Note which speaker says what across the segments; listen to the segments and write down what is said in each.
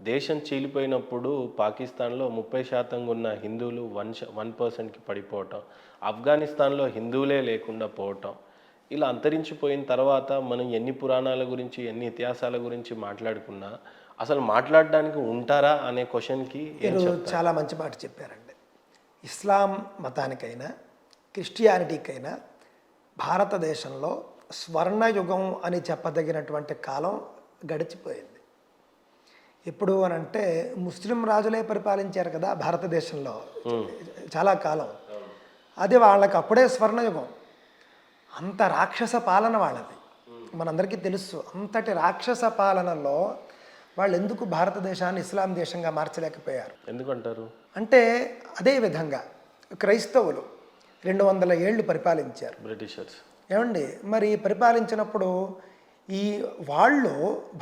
Speaker 1: దేశం చీలిపోయినప్పుడు పాకిస్తాన్‌లో 30% ఉన్న హిందువులు 1%కి పడిపోవటం, ఆఫ్ఘనిస్తాన్‌లో హిందువులే లేకుండా పోవటం, ఇలా అంతరించిపోయిన తర్వాత మనం ఎన్ని పురాణాల గురించి, ఎన్ని ఇతిహాసాల గురించి మాట్లాడుకున్నా, అసలు మాట్లాడడానికి ఉంటారా అనే క్వెషన్‌కి ఏం
Speaker 2: మీరు
Speaker 1: చెప్తారు?
Speaker 2: చాలా మంచి మాట చెప్పారండి. ఇస్లాం మతానికైనా, క్రిస్టియానిటీకైనా భారతదేశంలో స్వర్ణయుగం అని చెప్పదగినటువంటి కాలం గడిచిపోయింది. ఎప్పుడు అనంటే ముస్లిం రాజులే పరిపాలించారు కదా భారతదేశంలో చాలా కాలం. అది వాళ్ళకి అప్పుడే స్వర్ణయుగం. అంత రాక్షస పాలన వాళ్ళది. మనందరికీ తెలుసు. అంతటి రాక్షస పాలనలో వాళ్ళు ఎందుకు భారతదేశాన్ని ఇస్లాం దేశంగా మార్చలేకపోయారు?
Speaker 1: ఎందుకంటారు?
Speaker 2: అంటే అదే విధంగా క్రైస్తవులు 200 ఏళ్ళు పరిపాలించారు.
Speaker 1: బ్రిటిషర్స్.
Speaker 2: ఏమండి మరి పరిపాలించినప్పుడు ఈ వాళ్ళు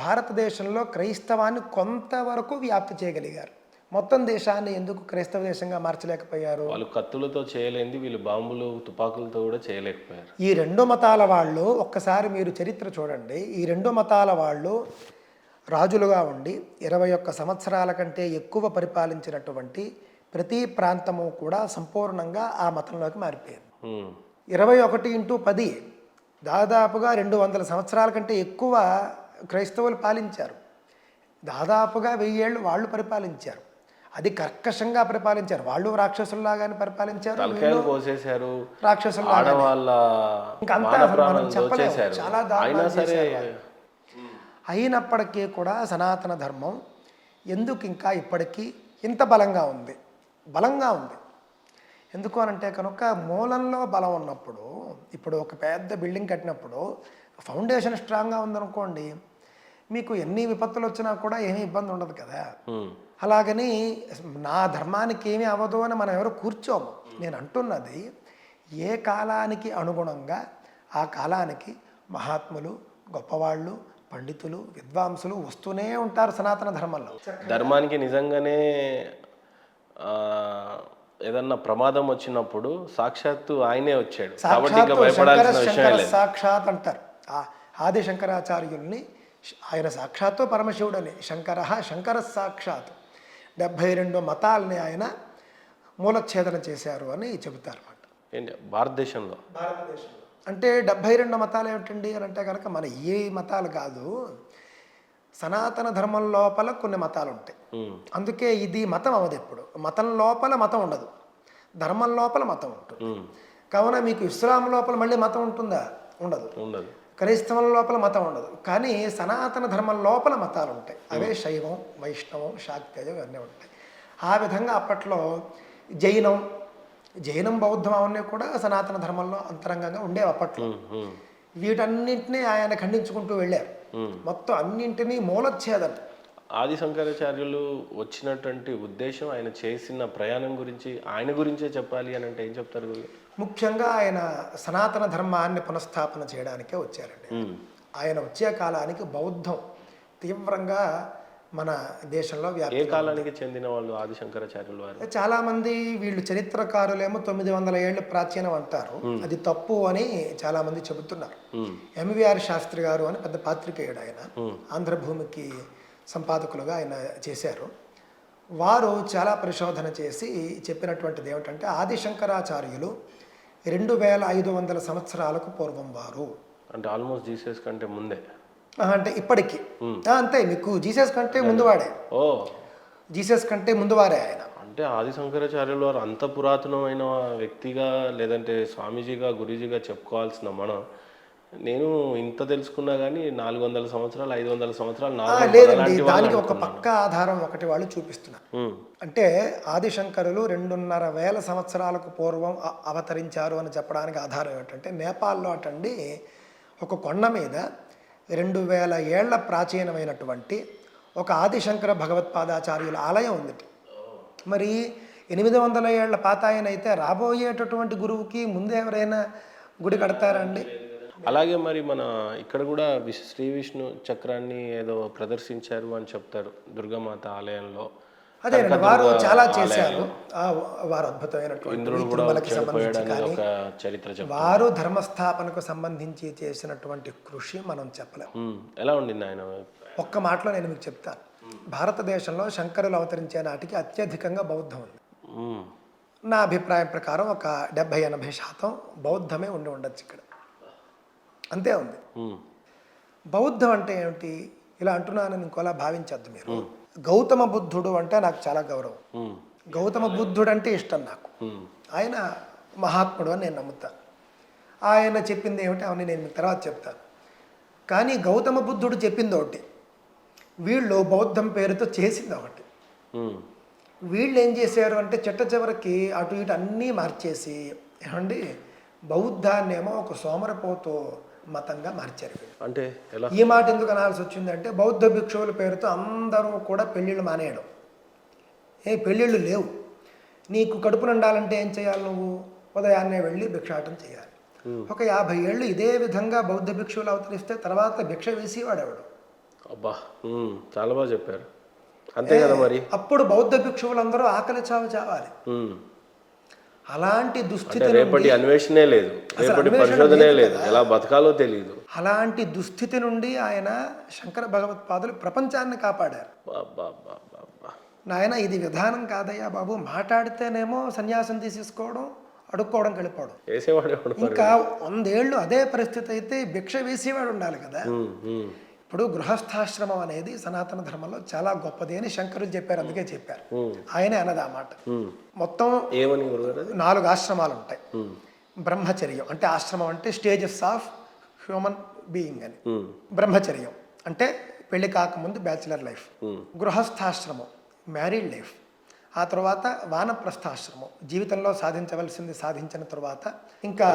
Speaker 2: భారతదేశంలో క్రైస్తవాన్ని కొంతవరకు వ్యాప్తి చేయగలిగారు. మొత్తం దేశాన్ని ఎందుకు క్రైస్తవ దేశంగా మార్చలేకపోయారు?
Speaker 1: వాళ్ళు కత్తులతో చేయలేనిది వీళ్ళు బాంబులు, తుపాకులతో కూడా చేయలేకపోయారు.
Speaker 2: ఈ రెండు మతాల వాళ్ళు ఒక్కసారి మీరు చరిత్ర చూడండి. ఈ రెండు మతాల వాళ్ళు రాజులుగా ఉండి 21 సంవత్సరాల కంటే ఎక్కువ పరిపాలించినటువంటి ప్రతి ప్రాంతము కూడా సంపూర్ణంగా ఆ మతంలోకి మారిపోయింది. 21 × 10 దాదాపుగా 200 సంవత్సరాల కంటే ఎక్కువ క్రైస్తవులు పాలించారు. దాదాపుగా 1000 ఏళ్ళు వాళ్ళు పరిపాలించారు. అది కర్కశంగా పరిపాలించారు. వాళ్ళు రాక్షసుల్లాగానే పరిపాలించారు,
Speaker 1: తలకాయలు కోసేశారు,
Speaker 2: రాక్షసుల్లాగా.
Speaker 1: ఆడవాళ్ళ
Speaker 2: ఇంకంతా
Speaker 1: మాన
Speaker 2: మనం
Speaker 1: ప్రాణాలు
Speaker 2: చెప్పలేము.
Speaker 1: దోచేశారు.
Speaker 2: చాలా
Speaker 1: అయినా
Speaker 2: దారుణాలు
Speaker 1: సరే
Speaker 2: చేశారు వాళ్ళు. అయినప్పటికీ కూడా సనాతన ధర్మం ఎందుకు ఇంకా ఇప్పటికీ ఇంత బలంగా ఉంది? బలంగా ఉంది ఎందుకు అనంటే కనుక మూలంలో బలం ఉన్నప్పుడు, ఇప్పుడు ఒక పెద్ద బిల్డింగ్ కట్టినప్పుడు ఫౌండేషన్ స్ట్రాంగ్గా ఉందనుకోండి, మీకు ఎన్ని విపత్తులు వచ్చినా కూడా ఏమీ ఇబ్బంది ఉండదు కదా. అలాగని నా ధర్మానికి ఏమీ అవ్వదు అని మనం ఎవరు కూర్చోము. నేను అంటున్నది ఏ కాలానికి అనుగుణంగా ఆ కాలానికి మహాత్ములు, గొప్పవాళ్ళు, పండితులు, విద్వాంసులు వస్తూనే ఉంటారు సనాతన ధర్మంలో.
Speaker 1: ధర్మానికి నిజంగానే ఏదన్నా ప్రమాదం వచ్చినప్పుడు సాక్షాత్తు ఆయనే వచ్చాడు కాబట్టి ఇంకా భయపడాల్సిన విషయం లేదు.
Speaker 2: సాక్షాత్ అంటారు ఆది శంకరాచార్యుల్ని. ఆయన సాక్షాత్తు పరమశివుడని. శంకర సాక్షాత్ 72 మతాలని ఆయన మూలఛేదన చేశారు అని చెబుతారు అన్నమాట.
Speaker 1: ఏంటి భారతదేశంలో
Speaker 2: అంటే 72 మతాలు ఏమిటండి అని అంటే కనుక మన ఏ మతాలు కాదు, సనాతన ధర్మం లోపల కొన్ని మతాలు ఉంటాయి. అందుకే ఇది మతం అవ్వదు. ఎప్పుడు మతం లోపల మతం ఉండదు, ధర్మం లోపల మతం ఉంటుంది. కావున మీకు ఇస్లాం లోపల మళ్ళీ మతం ఉంటుందా? ఉండదు. క్రైస్తవం లోపల మతం ఉండదు. కానీ సనాతన ధర్మం లోపల మతాలు ఉంటాయి. అవే శైవం, వైష్ణవం, శాక్తేయం ఇవన్నీ ఉంటాయి. ఆ విధంగా అప్పట్లో జైనం, బౌద్ధం అవన్నీ కూడా సనాతన ధర్మంలో అంతరంగంగా ఉండేవి అప్పట్లో. వీటన్నింటినీ ఆయన ఖండించుకుంటూ వెళ్ళారు. మొత్తం అన్నింటినీ మూలఛేదం.
Speaker 1: ఆది శంకరాచార్యులు వచ్చినటువంటి ఉద్దేశం, ఆయన చేసిన ప్రయాణం గురించి ఆయన గురించే చెప్పాలి అని అంటే ఏం చెప్తారు?
Speaker 2: ముఖ్యంగా ఆయన సనాతన ధర్మాన్ని పునఃస్థాపన చేయడానికే వచ్చారండి. ఆయన వచ్చే కాలానికి బౌద్ధం తీవ్రంగా మన దేశంలో
Speaker 1: ఏ కాలానికి చెందిన వాళ్ళు ఆది శంకరాచార్యులు వారు?
Speaker 2: చాలా మంది వీళ్ళు చరిత్రకారులేమో 900 ఏళ్ళు ప్రాచీనం అంటారు. అది తప్పు అని చాలా మంది చెబుతున్నారు. ఎంవిఆర్ శాస్త్రి గారు అని పెద్ద పాత్రికేయుడు ఆయన, ఆంధ్రభూమికి సంపాదకులుగా ఆయన చేశారు. వారు చాలా పరిశోధన చేసి చెప్పినటువంటిది ఏమిటంటే ఆది శంకరాచార్యులు 2500 సంవత్సరాలకు పూర్వం వారు.
Speaker 1: అంటే ఆల్మోస్ట్ జీసస్ కంటే ముందే.
Speaker 2: అంటే ఇప్పటికీ అంతే. మీకు జీసస్ కంటే ముందువాడే. జీసస్ కంటే ముందువారే ఆయన.
Speaker 1: అంటే ఆది శంకరాచార్యులు వారు అంత పురాతనమైన వ్యక్తిగా, లేదంటే స్వామీజీగా, గురూజీగా చెప్పుకోవాల్సిన మనం, నేను ఇంత తెలుసుకున్నా కానీ 400 సంవత్సరాలు, 500 సంవత్సరాలు
Speaker 2: లేదండి. దానికి ఒక పక్క ఆధారం ఒకటి వాళ్ళు చూపిస్తున్నారు. అంటే ఆదిశంకరులు 2,500 సంవత్సరాలకు పూర్వం అవతరించారు అని చెప్పడానికి ఆధారం ఏమిటంటే, నేపాల్లో అటండి ఒక కొండ మీద 2000 ఏళ్ల ప్రాచీనమైనటువంటి ఒక ఆదిశంకర భగవత్పాదాచార్యుల ఆలయం ఉంది. మరి 800 ఏళ్ల పాత ఆయన అయితే రాబోయేటటువంటి గురువుకి ముందే ఎవరైనా గుడి కడతారండి?
Speaker 1: అలాగే మరి మన ఇక్కడ కూడా శ్రీ విష్ణు చక్రాన్ని ఏదో ప్రదర్శించారు అని చెప్తారు దుర్గామాత ఆలయంలో.
Speaker 2: అదే వారు చాలా చేశారు. వారు అద్భుతమైనటువంటి తిరుమలకి సంబంధించి కానీ వారు ధర్మస్థాపనకు సంబంధించి చేసినటువంటి కృషి మనం చెప్పలేము.
Speaker 1: ఎలా ఉండింది ఆయన?
Speaker 2: ఒక్క మాటలో నేను మీకు చెప్తాను. భారతదేశంలో శంకరులు అవతరించే నాటికి అత్యధికంగా బౌద్ధం ఉంది.
Speaker 1: మ్మ్.
Speaker 2: నా అభిప్రాయం ప్రకారం ఒక 70-80% బౌద్ధమే ఉండి ఉండొచ్చు ఇక్కడ. అంతే ఉంది.
Speaker 1: మ్మ్.
Speaker 2: బౌద్ధం అంటే ఏమిటి? ఇలా అంటున్నానని ఇంకోలా భావించద్దు మీరు. గౌతమ బుద్ధుడు అంటే నాకు చాలా గౌరవం.
Speaker 1: మ్మ్.
Speaker 2: గౌతమ బుద్ధుడు అంటే ఇష్టం నాకు.
Speaker 1: మ్మ్.
Speaker 2: ఆయన మహాత్ముడు అని నేను నమ్ముతాను. ఆయన చెప్పింది ఏమిటి అవన్నీ నేను మీకు తర్వాత చెప్తాను. కానీ గౌతమ బుద్ధుడు చెప్పింది ఒకటి, వీళ్ళు బౌద్ధం పేరుతో చేసింది ఒకటి.
Speaker 1: మ్మ్.
Speaker 2: వీళ్ళు ఏం చేశారు అంటే చిట్ట చివరికి అటు ఇటు అన్నీ మార్చేసి ఏమండి బౌద్ధాన్నేమో ఒక సోమరపోతు మతంగా మార్చారు వీళ్ళు.
Speaker 1: అంటే ఎలా?
Speaker 2: ఈ మాట ఎందుకు అనాల్సి వచ్చిందంటే బౌద్ధ భిక్షువుల పేరుతో అందరూ కూడా పెళ్ళిళ్ళు మానేయడం. పెళ్ళిళ్ళు లేవు. నీకు కడుపు నిండాలంటే ఏం చేయాలి? నువ్వు ఉదయాన్నే వెళ్ళి భిక్షాటం చేయాలి. ఒక 50 ఏళ్ళు ఇదే విధంగా బౌద్ధ భిక్షువులు అవతరిస్తే తర్వాత భిక్ష వేసేవాడు ఎవడు?
Speaker 1: అబ్బా, చాలా బాగా చెప్పారు. అంతే కదా మరి.
Speaker 2: అప్పుడు బౌద్ధ భిక్షువులందరూ ఆకలి చావాలి.
Speaker 1: మ్మ్.
Speaker 2: అలాంటి దుస్థితి
Speaker 1: రేపటి అన్వేషణే లేదు, రేపటి పరిశోధనే లేదు, ఎలా బతకాలో తెలియదు.
Speaker 2: అలాంటి దుస్థితి నుండి ఆయన శంకర భగవత్పాదులు ప్రపంచాన్ని కాపాడారు. నాయన ఇది విధానం కాదయ్యా బాబు, మాట్లాడితేనేమో సన్యాసం తీసేసుకోవడం, అడుక్కోవడం, వెళ్ళిపోవడం. ఇంకా 100 ఏళ్ళు అదే పరిస్థితి అయితే భిక్ష వేసేవాడు ఉండాలి కదా. ఇప్పుడు గృహస్థాశ్రమం అనేది సనాతన ధర్మంలో చాలా గొప్పది అని శంకరులు చెప్పారు. అందుకే చెప్పారు, ఆయనే అన్నది ఆ మాట. మొత్తం 4 ఆశ్రమాలు ఉంటాయి. బ్రహ్మచర్యం అంటే ఆశ్రమం అంటే స్టేజెస్ ఆఫ్ హ్యూమన్ బీయింగ్ అని. బ్రహ్మచర్యం అంటే పెళ్లి కాకముందు బ్యాచిలర్ లైఫ్. గృహస్థాశ్రమం మ్యారీడ్ లైఫ్. ఆ తర్వాత వానప్రస్థాశ్రమం, జీవితంలో సాధించవలసింది సాధించిన తర్వాత ఇంకా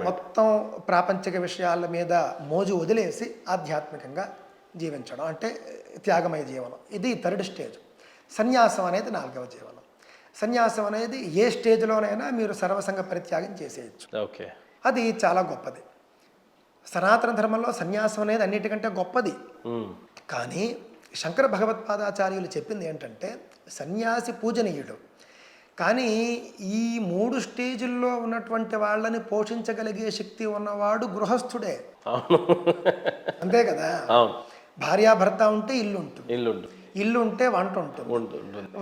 Speaker 2: మొత్తం ప్రాపంచిక విషయాల మీద మోజు వదిలేసి ఆధ్యాత్మికంగా జీవించడం అంటే త్యాగమయ జీవనం. ఇది 3rd స్టేజ్. సన్యాసం అనేది 4వ జీవనం. సన్యాసం అనేది ఏ స్టేజ్లోనైనా మీరు సర్వసంగ పరిత్యాగం చేసేయచ్చు.
Speaker 1: ఓకే,
Speaker 2: అది చాలా గొప్పది. సనాతన ధర్మంలో సన్యాసం అనేది అన్నిటికంటే గొప్పది. కానీ శంకర భగవత్పాదాచార్యులు చెప్పింది ఏంటంటే సన్యాసి పూజనీయుడు, కానీ ఈ 3 స్టేజుల్లో ఉన్నటువంటి వాళ్ళని పోషించగలిగే శక్తి ఉన్నవాడు గృహస్థుడే. అంతే కదా. భార్యాభర్త ఉంటే ఇల్లు ఉంటుంది, ఇల్లు ఉంటే వంట ఉంటుంది,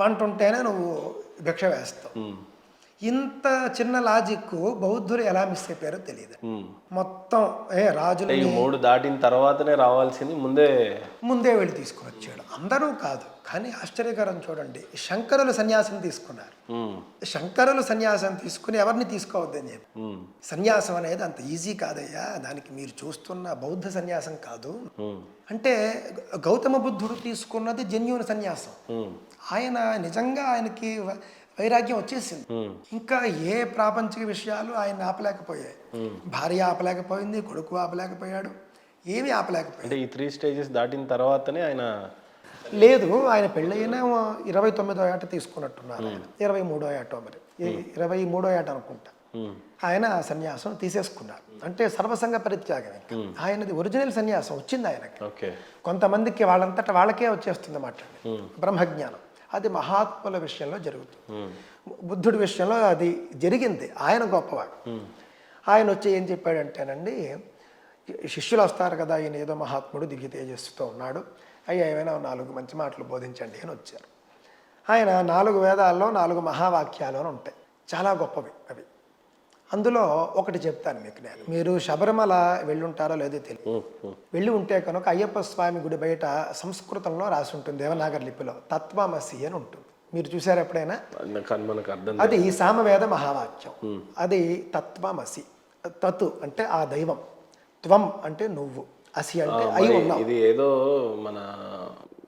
Speaker 2: వంట ఉంటేనే నువ్వు భిక్ష వేస్తావు. ఇంత చిన్న లాజిక్ బౌద్ధులు ఎలా మిస్ అయిపోయారో తెలియదు. మొత్తం రాజులు
Speaker 1: 3 దాటిన తర్వాతనే రావాల్సింది ముందే
Speaker 2: వెళ్ళి తీసుకువచ్చాడు. అందరూ కాదు, కానీ ఆశ్చర్యకరం చూడండి, శంకరులు సన్యాసం తీసుకున్నారు. శంకరులు సన్యాసం తీసుకుని ఎవరిని తీసుకోవద్దని చెప్పి. సన్యాసం అనేది అంత ఈజీ కాదయ్యా, దానికి మీరు చూస్తున్న బౌద్ధ సన్యాసం కాదు. అంటే గౌతమ బుద్ధుడు తీసుకున్నది జెన్యూన్ సన్యాసం. ఆయన నిజంగా ఆయనకి వైరాగ్యం వచ్చేసింది. ఇంకా ఏ ప్రాపంచిక విషయాలు ఆయన ఆపలేకపోయాయి. భార్య ఆపలేకపోయింది, కొడుకు ఆపలేకపోయాడు, ఏమీ ఆపలేకపోయాడు.
Speaker 1: అంటే ఈ 3 స్టేజెస్ దాటిన తర్వాతనే ఆయన
Speaker 2: లేదు, ఆయన పెళ్ళైన 29వ ఏట తీసుకున్నట్టున్నారు. ఆయన 23వ ఏట, మరి 23వ ఏట అనుకుంటా ఆయన సన్యాసం తీసేసుకున్నారు. అంటే సర్వసంగ పరిత్యాగం. ఆయనది ఒరిజినల్ సన్యాసం వచ్చింది ఆయనకి. కొంతమందికి వాళ్ళంతటా వాళ్ళకే వచ్చేస్తుంది అన్నమాట బ్రహ్మజ్ఞానం. అది మహాత్ముల విషయంలో జరుగుతుంది. బుద్ధుడి విషయంలో అది జరిగింది. ఆయన గొప్పవాడు. ఆయన వచ్చి ఏం చెప్పాడంటేనండి, శిష్యులు వస్తారు కదా, ఈయన ఏదో మహాత్ముడు దివ్య తేజస్సుతో ఉన్నాడు, అయ్యా ఏమైనా 4 మంచి మాటలు బోధించండి అని వచ్చారు. ఆయన 4 వేదాల్లో 4 మహావాక్యాలు అని ఉంటాయి, చాలా గొప్పవి అవి. అందులో ఒకటి చెప్తాను మీకు నేను. మీరు శబరిమల వెళ్ళుంటారో లేదో తెలియదు. వెళ్ళి ఉంటే కనుక అయ్యప్ప స్వామి గుడి బయట సంస్కృతంలో రాసి ఉంటుంది, దేవనాగరి లిపిలో తత్వమసి అని ఉంటుంది. మీరు చూసారు ఎప్పుడైనా? అది సామవేద మహావాక్యం. అది తత్వమసి. తత్ అంటే ఆ దైవం, త్వం అంటే నువ్వు, అసి అంటే అయి ఉన్నావు.
Speaker 1: ఇది ఏదో మన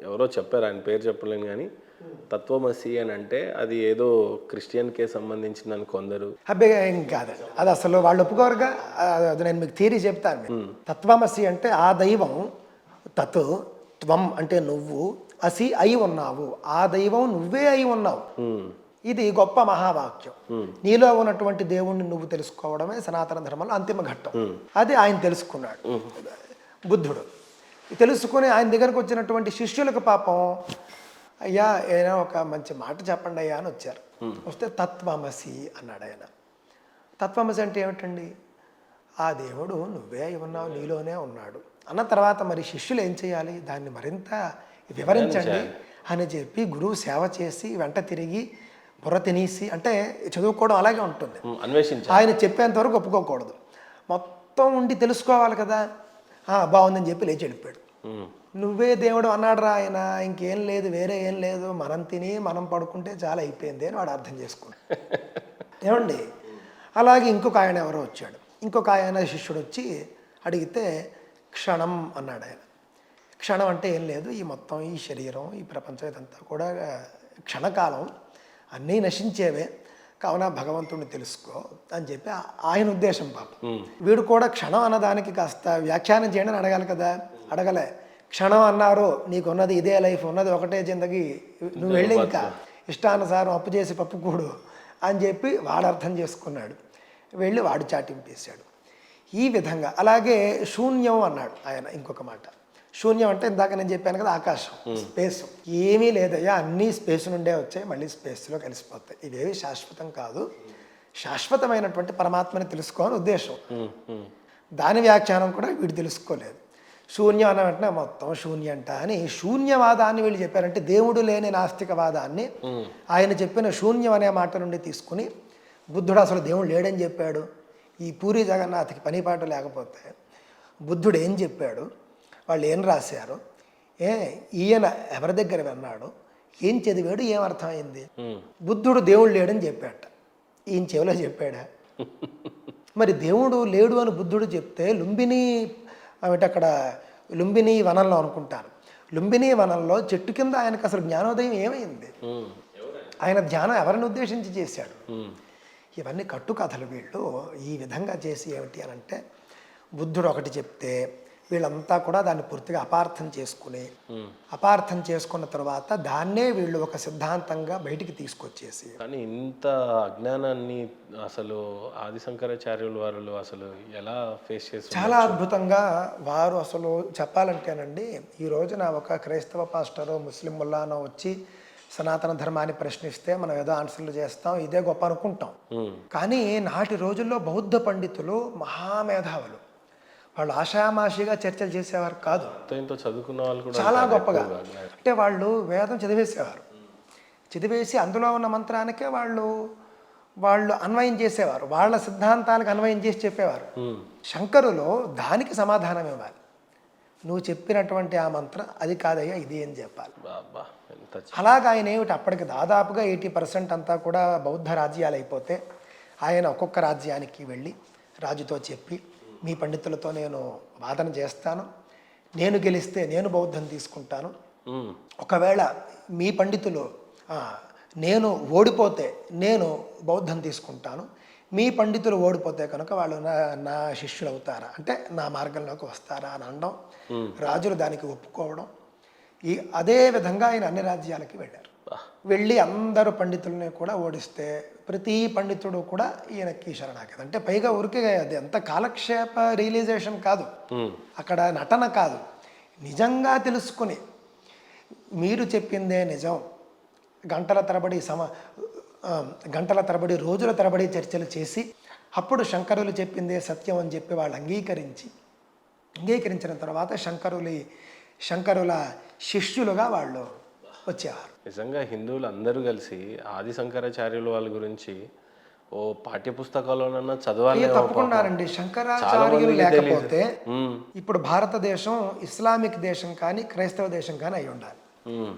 Speaker 1: ఎవరో చెప్పారు, ఆయన పేరు చెప్పలేను కానీ తత్వమసి అని అంటే అది ఏదో క్రిస్టియన్కే సంబంధించిందని కొందరు.
Speaker 2: అబ్బాయి ఏం కాదు, అది అసలు వాళ్ళు ఒప్పుకోరుగా. అది నేను మీకు థియరీ చెప్తాను. తత్వమసి అంటే ఆ దైవం, తత్ త్వం అంటే నువ్వు, అసి అయి ఉన్నావు, ఆ దైవం నువ్వే అయి ఉన్నావు. ఇది గొప్ప మహావాక్యం. నీలో ఉన్నటువంటి దేవుణ్ణి నువ్వు తెలుసుకోవడమే సనాతన ధర్మంలో అంతిమ ఘట్టం. అది ఆయన తెలుసుకున్నాడు బుద్ధుడు. తెలుసుకుని ఆయన దగ్గరకు వచ్చినటువంటి శిష్యులకు పాపం, అయ్యా ఏదైనా ఒక మంచి మాట చెప్పండి అయ్యా అని వచ్చారు. వస్తే తత్వమసి అన్నాడు ఆయన. తత్వమసి అంటే ఏమిటండి? ఆ దేవుడు నువ్వే ఉన్నావు, నీలోనే ఉన్నాడు అన్న తర్వాత మరి శిష్యులు ఏం చేయాలి? దాన్ని మరింత వివరించండి అని చెప్పి గురువు సేవ చేసి వెంట తిరిగి బుర్ర తినేసి, అంటే చదువుకోవడం అలాగే ఉంటుంది.
Speaker 1: అన్వేషించాలి.
Speaker 2: ఆయన చెప్పేంత వరకు ఒప్పుకోకూడదు, మొత్తం ఉండి తెలుసుకోవాలి కదా. బాగుందని చెప్పి లేచి వెళ్ళిపోయాడు. నువ్వే దేవుడు అన్నాడు రా ఆయన, ఇంకేం లేదు, వేరే ఏం లేదు, మనం తిని మనం పడుకుంటే చాలా అయిపోయింది అని వాడు అర్థం చేసుకున్నాడు. ఏమండి, అలాగే ఇంకొక ఆయన ఎవరో వచ్చాడు. ఇంకొక ఆయన శిష్యుడు వచ్చి అడిగితే క్షణం అన్నాడు ఆయన. క్షణం అంటే ఏం లేదు, ఈ మొత్తం ఈ శరీరం ఈ ప్రపంచం ఇదంతా కూడా క్షణకాలం, అన్నీ నశించేవే, కావున భగవంతుడిని తెలుసుకో అని చెప్పి ఆయన ఉద్దేశం. పాపం వీడు కూడా క్షణం అన్నదానికి కాస్త వ్యాఖ్యానం చేయండి అని అడగాలి కదా, అడగలే. క్షణం అన్నారు, నీకున్నది ఇదే లైఫ్, ఉన్నది ఒకటే జిందగీ, నువ్వు వెళ్ళి ఇంకా ఇష్టానుసారం అప్పు చేసి పప్పు కూడు అని చెప్పి వాడు అర్థం చేసుకున్నాడు. వెళ్ళి వాడు చాటింపేశాడు. ఈ విధంగా అలాగే శూన్యం అన్నాడు ఆయన. ఇంకొక మాట, శూన్యం అంటే ఇందాక నేను చెప్పాను కదా, ఆకాశం, స్పేస్. ఏమీ లేదయ్యా, అన్నీ స్పేస్ నుండే వచ్చాయి, మళ్ళీ స్పేస్లో కలిసిపోతాయి, ఇవేవి శాశ్వతం కాదు, శాశ్వతమైనటువంటి పరమాత్మని తెలుసుకో అని ఉద్దేశం. దాని వ్యాఖ్యానం కూడా వీడు తెలుసుకోలేదు. శూన్యం అన్న వెంటనే మొత్తం శూన్యంట అని శూన్యవాదాన్ని వీళ్ళు చెప్పారంటే దేవుడు లేని నాస్తికవాదాన్ని ఆయన చెప్పిన శూన్యం అనే మాట నుండి తీసుకుని బుద్ధుడు అసలు దేవుడు లేడని చెప్పాడు. ఈ పూరి జగన్నాథ్కి పనిపాటు లేకపోతే బుద్ధుడు ఏం చెప్పాడు, వాళ్ళు ఏం రాశారు, ఈయన ఎవరి దగ్గర విన్నాడు, ఏం చదివాడు, ఏం అర్థమైంది. బుద్ధుడు దేవుడు లేడని చెప్పాట, ఈయన చెవిలో చెప్పాడా? మరి దేవుడు లేడు అని బుద్ధుడు చెప్తే లుంబిని అక్కడ లుంబిని వనంలో అనుకుంటాను, లుంబిని వనంలో చెట్టు కింద ఆయనకు అసలు జ్ఞానోదయం ఏమైంది, ఆయన ధ్యానం ఎవరిని ఉద్దేశించి చేశాడు. ఇవన్నీ కట్టుకథలు. వీళ్ళు ఈ విధంగా చేసి ఏమిటి అని అంటే, బుద్ధుడు ఒకటి చెప్తే వీళ్ళంతా కూడా దాన్ని పూర్తిగా అపార్థం చేసుకున్న తర్వాత దాన్నే వీళ్ళు ఒక సిద్ధాంతంగా బయటికి తీసుకొచ్చేసి.
Speaker 1: కానీ ఇంత అజ్ఞానాన్ని అసలు ఆది శంకరాచార్యుల వారు అసలు ఎలా ఫేస్ చేస్తారు?
Speaker 2: చాలా అద్భుతంగా వారు అసలు చెప్పాలంటేనండి, ఈ రోజున ఒక క్రైస్తవ పాస్టరో ముస్లిం ముల్లానో వచ్చి సనాతన ధర్మాన్ని ప్రశ్నిస్తే మనం ఏదో ఆన్సర్లు చేస్తాం, ఇదే గొప్ప అనుకుంటాం. కానీ నాటి రోజుల్లో బౌద్ధ పండితులు మహామేధావులు, వాళ్ళు ఆషామాషిగా చర్చలు చేసేవారు కాదు,
Speaker 1: చదువుకున్న వాళ్ళు కూడా
Speaker 2: చాలా గొప్పగా. అంటే వాళ్ళు వేదం చదివేసేవారు, చదివేసి అందులో ఉన్న మంత్రానికే వాళ్ళు అన్వయం చేసేవారు, వాళ్ళ సిద్ధాంతాలకు అన్వయం చేసి చెప్పేవారు. శంకరులు దానికి సమాధానం ఇవ్వాలి, నువ్వు చెప్పినటువంటి ఆ మంత్రం అది కాదయ్యా ఇది అని చెప్పాలి. అలాగా ఆయన ఏమిటి, అప్పటికి దాదాపుగా 80% అంతా కూడా బౌద్ధ రాజ్యాలు అయిపోతే ఆయన ఒక్కొక్క రాజ్యానికి వెళ్ళి రాజుతో చెప్పి, మీ పండితులతో నేను వాదన చేస్తాను, నేను గెలిస్తే నేను బౌద్ధం తీసుకుంటాను, ఒకవేళ మీ పండితులు నేను ఓడిపోతే నేను బౌద్ధం తీసుకుంటాను, మీ పండితులు ఓడిపోతే కనుక వాళ్ళు నా శిష్యులు అవుతారా, అంటే నా మార్గంలోకి వస్తారా అని అనడం, రాజులు దానికి ఒప్పుకోవడం. అదే విధంగా ఆయన అన్ని రాజ్యాలకి వెళ్ళారు. వెళ్ళి అందరు పండితులని కూడా ఓడిస్తే ప్రతి పండితుడు కూడా ఈయనకి శరణాగతి. అంటే పైగా ఊరికే అది ఎంత కాలక్షేప రియలైజేషన్ కాదు, అక్కడ నటన కాదు, నిజంగా తెలుసుకుని మీరు చెప్పిందే నిజం, గంటల తరబడి రోజుల తరబడి చర్చలు చేసి అప్పుడు శంకరులు చెప్పిందే సత్యం అని చెప్పి వాళ్ళు అంగీకరించిన తర్వాత శంకరుల శిష్యులుగా వాళ్ళు వచ్చేవారు.
Speaker 1: నిజంగా హిందువులు అందరూ కలిసి ఆది శంకరాచార్యుల వాళ్ళ గురించి ఓ పాఠ్య పుస్తకాల్లోనన్నా చదవాలి.
Speaker 2: తప్పకుండానండి, శంకరాచార్యులు లేకపోతే ఇప్పుడు భారతదేశం ఇస్లామిక్ దేశం కానీ క్రైస్తవ దేశం కానీ అయి ఉండాలి.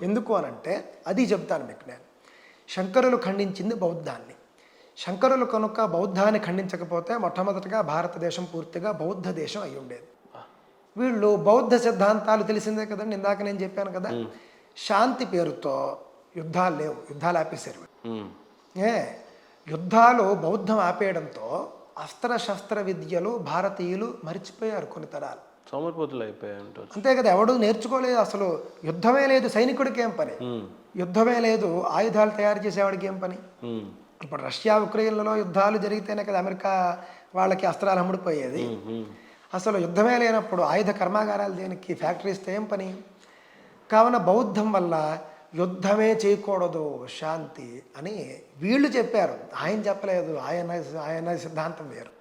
Speaker 2: ఎందుకు అనంటే అది చెప్తాను మీకు నేను. శంకరులు ఖండించింది బౌద్ధాన్ని. శంకరులు కనుక బౌద్ధాన్ని ఖండించకపోతే మొట్టమొదటిగా భారతదేశం పూర్తిగా బౌద్ధ దేశం అయి ఉండేది. వీళ్ళు బౌద్ధ సిద్ధాంతాలు తెలిసిందే కదండి, ఇందాక నేను చెప్పాను కదా, శాంతి పేరుతో యుద్ధాలు లేవు, యుద్ధాలు ఆపేశారు. యుద్ధాలు బౌద్ధం ఆపేయడంతో అస్త్రశస్త్ర విద్యలు భారతీయులు మర్చిపోయారు, కొన్ని తరాలు
Speaker 1: సోమరిపోతులు అయిపోయాయి.
Speaker 2: అంతే కదా, ఎవడు నేర్చుకోలేదు, అసలు యుద్ధమే లేదు, సైనికుడికి ఏం పని, యుద్ధమే లేదు, ఆయుధాలు తయారు చేసేవాడికి ఏం పని. ఇప్పుడు రష్యా ఉక్రెయిన్లలో యుద్ధాలు జరిగితేనే కదా అమెరికా వాళ్ళకి అస్త్రాలు అమ్ముడిపోయేది. అసలు యుద్ధమే లేనప్పుడు ఆయుధ కర్మాగారాలు దేనికి, ఫ్యాక్టరీస్తో ఏం పని. కావున బౌద్ధం వల్ల యుద్ధమే చేయకూడదు, శాంతి అని వీళ్ళు చెప్పారు, ఆయన చెప్పలేదు, ఆయన సిద్ధాంతం వేరు.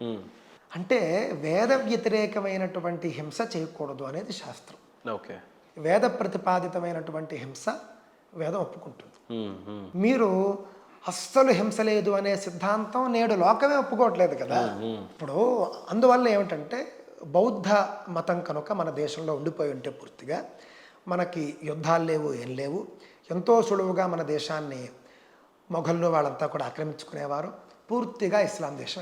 Speaker 2: అంటే వేద వ్యతిరేకమైనటువంటి హింస చేయకూడదు అనేది శాస్త్రం,
Speaker 1: ఓకే.
Speaker 2: వేద ప్రతిపాదితమైనటువంటి హింస వేదం ఒప్పుకుంటుంది.
Speaker 1: ఉమ్, ఉమ్,
Speaker 2: మీరు అస్సలు హింస లేదు అనే సిద్ధాంతం నేడు లోకమే ఒప్పుకోవట్లేదు కదా. ఇప్పుడు అందువల్ల ఏమిటంటే బౌద్ధ మతం కనుక మన దేశంలో ఉండిపోయి ఉంటే పూర్తిగా మనకి యుద్ధాలు లేవు, ఏం లేవు. ఎంతో సులువుగా మన దేశాన్ని మొఘళ్ళు వాళ్ళంతా కూడా ఆక్రమించుకునేవారు. పూర్తిగా ఇస్లాం దేశం